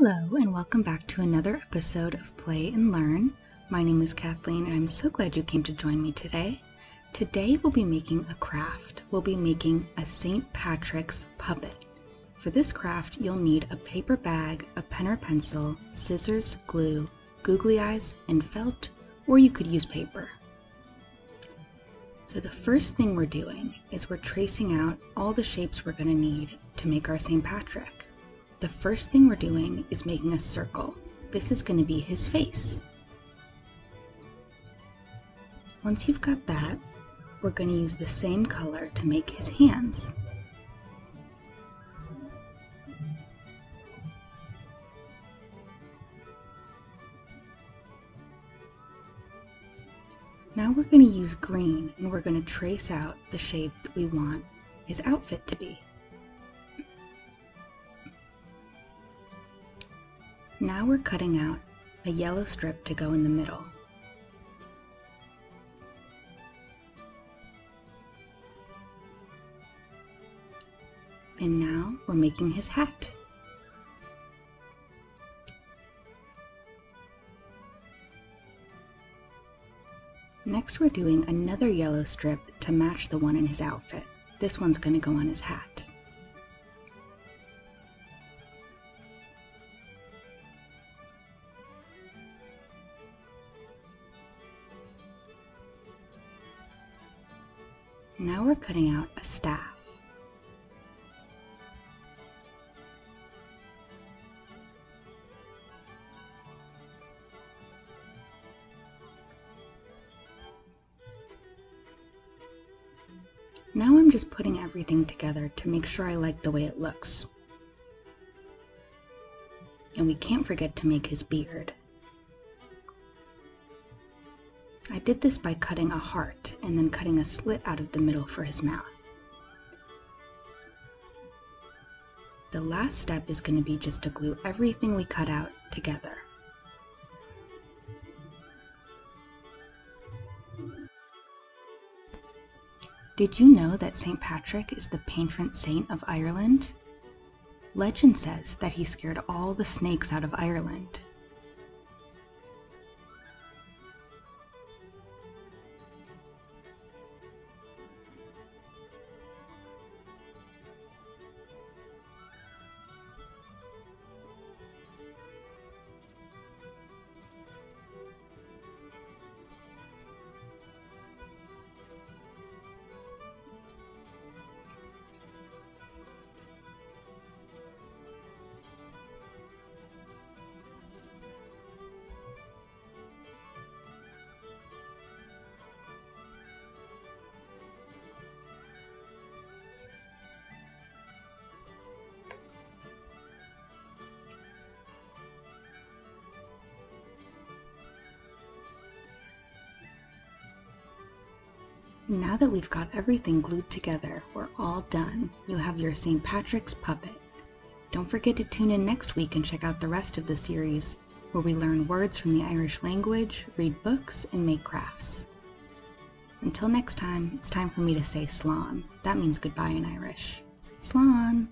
Hello and welcome back to another episode of Play and Learn. My name is Kathleen and I'm so glad you came to join me today. Today we'll be making a craft. We'll be making a St. Patrick's puppet. For this craft you'll need a paper bag, a pen or pencil, scissors, glue, googly eyes, and felt, or you could use paper. So the first thing we're doing is we're tracing out all the shapes we're going to need to make our St. Patrick. The first thing we're doing is making a circle. This is going to be his face. Once you've got that, we're going to use the same color to make his hands. Now we're going to use green and we're going to trace out the shape that we want his outfit to be. Now we're cutting out a yellow strip to go in the middle. And now we're making his hat. Next we're doing another yellow strip to match the one in his outfit. This one's going to go on his hat. Now we're cutting out a staff. Now I'm just putting everything together to make sure I like the way it looks. And we can't forget to make his beard. I did this by cutting a heart and then cutting a slit out of the middle for his mouth. The last step is going to be just to glue everything we cut out together. Did you know that St. Patrick is the patron saint of Ireland? Legend says that he scared all the snakes out of Ireland. Now that we've got everything glued together, we're all done. You have your St. Patrick's puppet. Don't forget to tune in next week and check out the rest of the series, where we learn words from the Irish language, read books, and make crafts. Until next time, it's time for me to say slán. That means goodbye in Irish. Slán!